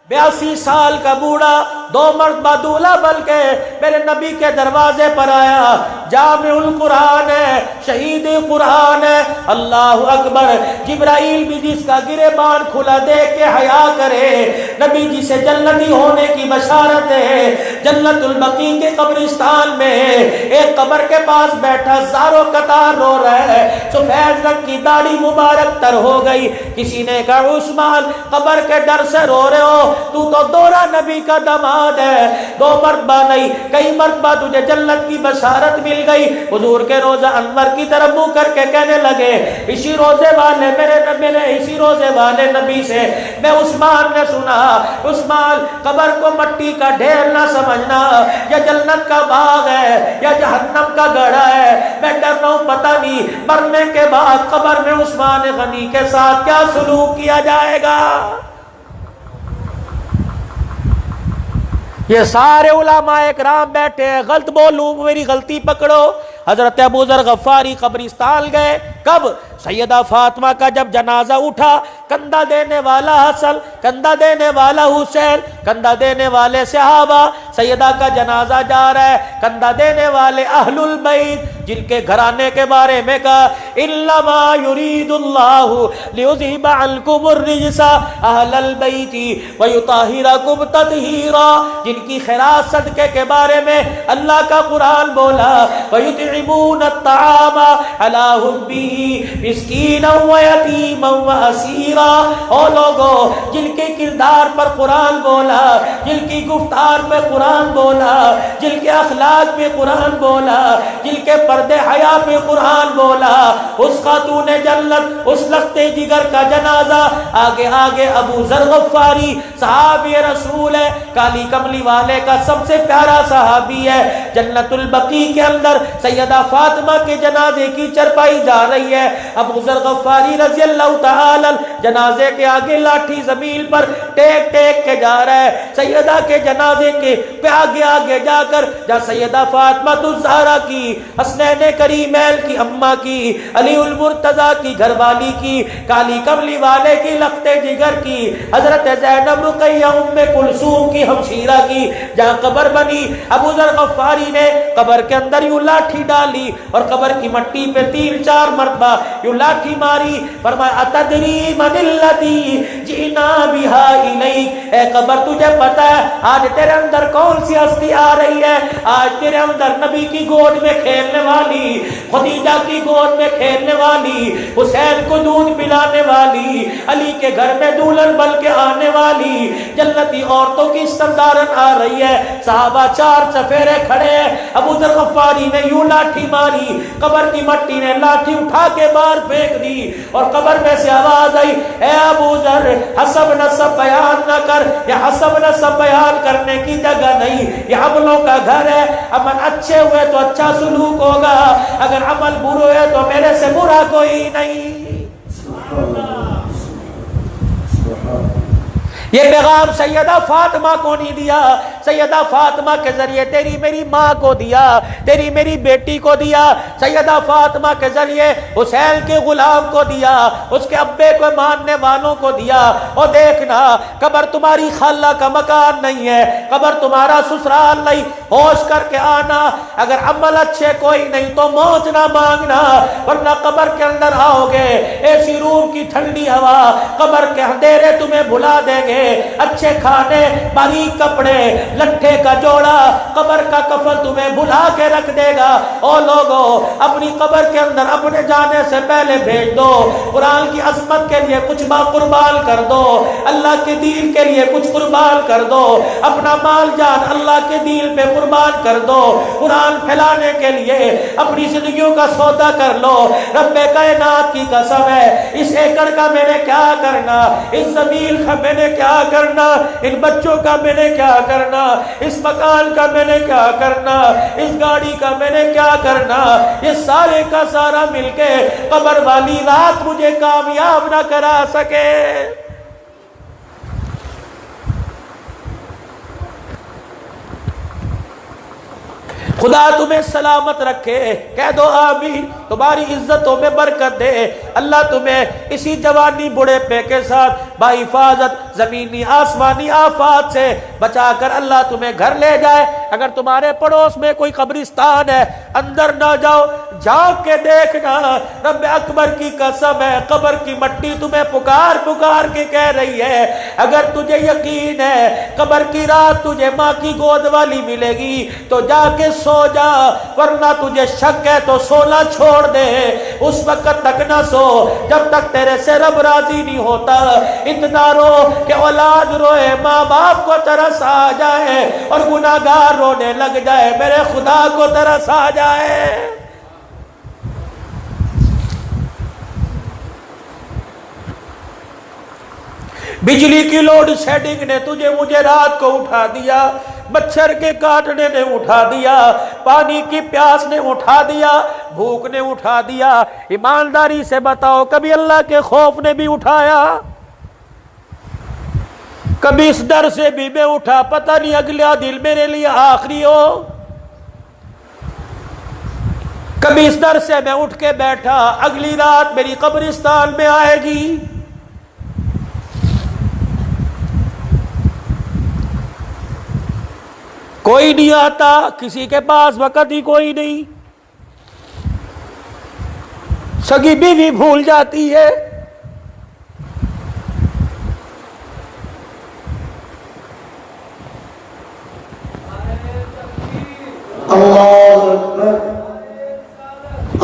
82 سال کا بوڑھا 2 مرتبہ دولہا بن کے میرے نبی کے دروازے پر آیا. جامع القرآن ہے, شہید قرآن ہے. اللہ اکبر. جبرائیل بھی جس کا گریبان کھلا دیکھ کے حیا کرے. نبی جی سے جنتی ہونے کی بشارت ہے. جنت البقیع کے قبرستان میں ایک قبر کے پاس بیٹھا زاروں قطار رو رہا ہے. سفید رنگ کی داڑھی مبارک تر ہو گئی. کسی نے کہا عثمان قبر کے ڈر سے رو رہے ہو, تو دوہرا نبی کا داماد ہے. 2 مرتبہ نہیں کئی مرتبہ تجھے جنت کی بشارت مل گئی. حضور کے روزہ انور کی طرف منہ کر کے کہنے لگے اسی روزے والے اسی روزے والے نبی سے میں عثمان نے سنا, عثمان قبر کو مٹی کا ڈھیر نہ سمجھنا, یا جنت کا باغ ہے یا جہنم کا گڑھا ہے. میں ڈر رہا ہوں پتہ نہیں مرنے کے بعد قبر میں عثمان غنی کے ساتھ کیا سلوک کیا جائے گا. یہ سارے علماء اکرام بیٹھے ہیں, غلط بولوں میری غلطی پکڑو. حضرت ابو ذر غفاری قبرستان گئے. کب؟ سیدہ فاطمہ کا جب جنازہ اٹھا, کندھا دینے والا حسن, کندھا دینے والا حسین, کندھا دینے والے صحابہ, سیدہ کا جنازہ جا رہا ہے. کندھا دینے والے اہل البیت جن کے گھرانے کے بارے میں کہا انما یرید اللہ لیذہب عنکم الرجس اہل البیت ویطہرکم تطہیرا, جن کی خیرات صدقے کے بارے میں اللہ کا قرآن بولا ویطعمون الطعام علی حبہ مسکینا و یتیما و اسیرا. او لوگوں جن کے کردار پر قرآن بولا, جن کی گفتار پہ قرآن بولا, جن کے اخلاق پہ قرآن بولا, جن کے پردے حیا پہ قرآن بولا, اس خاتون جنت اس لختے جگر کا جنازہ آگے آگے ابو ذر غفاری صحابی رسول ہے, کالی کملی والے کا سب سے پیارا صحابی ہے. جنت البقیع کے اندر سیدہ فاطمہ کے جنازے کی چرپائی جا رہی ہے. ابو ذر غفاری رضی اللہ تعالی جنازے کے آگے لاٹھی زمین پر ٹیک ٹیک کے جا رہا ہے. سیدہ کے جنازے کے آگے آگے جا کر جہاں سیدہ فاطمہ الزہرا کی, حسنین کریمین کی اماں کی, علی المرتضیٰ کی گھر والی کی, کالی کملی والے کی لختے جگر کی, حضرت زینب رقیہ ام کلثوم کی ہمشیرہ کی جہاں قبر بنی, ابو ذر غفاری نے قبر کے اندر یوں لاٹھی ڈالی اور قبر کی مٹی پہ 3-4 مرتبہ یوں لاٹھی ماری. فرمایا اتدری من الذی جئنا بہا الیک, اے قبر تجھے پتا ہے آج تیرے اندر کون سی ہستی آ رہی ہے؟ آج تیرے اندر نبی کی گود میں کھیلنے والی, خدیجہ کی گود میں کھیلنے والی, حسین کو دودھ پلانے والی, علی کے گھر میں دلہن بن کے آنے والی جنتی عورتوں کی سردارن آ رہی ہے. صحابہ 4 چفیرے کھڑے ہیں. ابو ذر غفاری نے یوں لاٹھی ماری, قبر کی مٹی نے لاٹھی اٹھا کے باہر پھینک دی اور قبر میں سے آواز آئی اے ابو ذر حسب نسب بیان نہ کر, یہ حسب نسب بیان کرنے کی جگہ نہیں, یہ عملوں کا گھر ہے. عمل اچھے ہوئے تو اچھا سلوک ہوگا, اگر عمل برے ہوئے تو میرے سے برا کوئی نہیں. یہ پیغام سیدہ فاطمہ کو نہیں دیا, سیدہ فاطمہ کے ذریعے تیری میری ماں کو دیا, تیری میری بیٹی کو دیا, سیدہ فاطمہ کے ذریعے حسین کے غلام کو دیا, اس کے ابے کو ماننے والوں کو دیا. اور دیکھنا قبر تمہاری خالہ کا مکان نہیں ہے, قبر تمہارا سسرال نہیں. ہوش کر کے آنا, اگر عمل اچھے کوئی نہیں تو موت نہ مانگنا, ورنہ قبر کے اندر آؤ گے ایسی روم کی ٹھنڈی ہوا, قبر کے اندھیرے تمہیں بھلا دیں گے. اچھے کھانے, باریک کپڑے, لٹھے کا جوڑا, قبر کا کفن تمہیں بھلا کے رکھ دے گا. او لوگوں اپنی قبر کے اندر اپنے جانے سے پہلے بھیج دو, قرآن کی عظمت کے لیے کچھ قربان کر دو, اللہ کے دین کے لیے کچھ قربان کر دو, اپنا مال جان اللہ کے دین پہ قربان کر دو, قرآن پھیلانے کے لیے اپنی زندگیوں کا سودا کر لو. رب کائنات کی قسم ہے اس ایکڑ کا میں نے کیا کرنا, اس زمین کا میں نے کیا کرنا, ان بچوں کا میں نے کیا کرنا, اس مکان کا میں نے کیا کرنا, اس گاڑی کا میں نے کیا کرنا, یہ سارے کا سارا مل کے قبر والی رات مجھے کامیاب نہ کرا سکے. خدا تمہیں سلامت رکھے, کہہ دو آمین. تمہاری عزتوں میں برکت دے، اللہ تمہیں اسی جوانی بڑھے پے کے ساتھ بحفاظت زمینی آسمانی آفات سے بچا کر اللہ تمہیں گھر لے جائے۔ اگر تمہارے پڑوس میں کوئی قبرستان ہے اندر نہ جاؤ، جھانک کے دیکھنا، رب اکبر کی قسم ہے قبر کی مٹی تمہیں پکار پکار کے کہہ رہی ہے۔ اگر تجھے یقین ہے قبر کی رات تجھے ماں کی گود والی ملے گی تو جا کے سو جا، ورنہ تجھے شک ہے تو سونا چھوڑ دے، اس وقت تک نہ سو جب تک تیرے سے رب راضی نہیں ہوتا۔ اتنا رو کہ اولاد روئے، ماں باپ کو ترس آ جائے اور گناہگار رونے لگ جائے، میرے خدا کو ترس آ جائے۔ بجلی کی لوڈ شیڈنگ نے تجھے مجھے رات کو اٹھا دیا، مچھر کے کاٹنے نے اٹھا دیا، پانی کی پیاس نے اٹھا دیا، بھوک نے اٹھا دیا۔ ایمانداری سے بتاؤ کبھی اللہ کے خوف نے بھی اٹھایا؟ کبھی اس ڈر سے بھی میں اٹھا پتہ نہیں اگلا دل میرے لیے آخری ہو؟ کبھی اس ڈر سے میں اٹھ کے بیٹھا اگلی رات میری قبرستان میں آئے گی؟ کوئی نہیں آتا، کسی کے پاس وقت ہی کوئی نہیں، سگی بیوی بھول جاتی ہے۔ اللہ اکبر،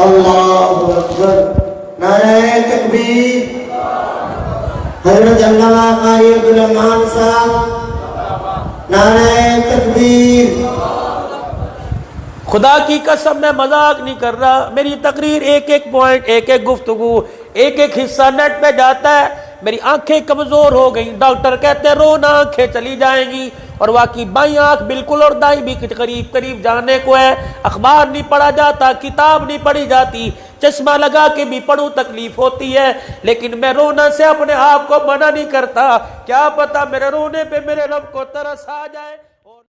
اللہ اکبر، نعرہ تکبیر۔ حضرت علامہ قاری عبدالرحمان صاحب، نعرہ تکبیر۔ خدا کی قسم میں مذاق نہیں کر رہا، میری تقریر ایک ایک پوائنٹ، ایک ایک گفتگو، ایک ایک حصہ نیٹ پہ جاتا ہے۔ میری آنکھیں کمزور ہو گئیں، ڈاکٹر کہتے ہیں رونا آنکھیں چلی جائیں گی، اور واقعی بائیں آنکھ بالکل اور دائیں بھی قریب قریب جانے کو ہے۔ اخبار نہیں پڑھا جاتا، کتاب نہیں پڑھی جاتی، چشمہ لگا کے بھی پڑھوں تکلیف ہوتی ہے، لیکن میں رونا سے اپنے آپ کو منع نہیں کرتا، کیا پتہ میرے رونے پہ میرے رب کو ترس آ جائے۔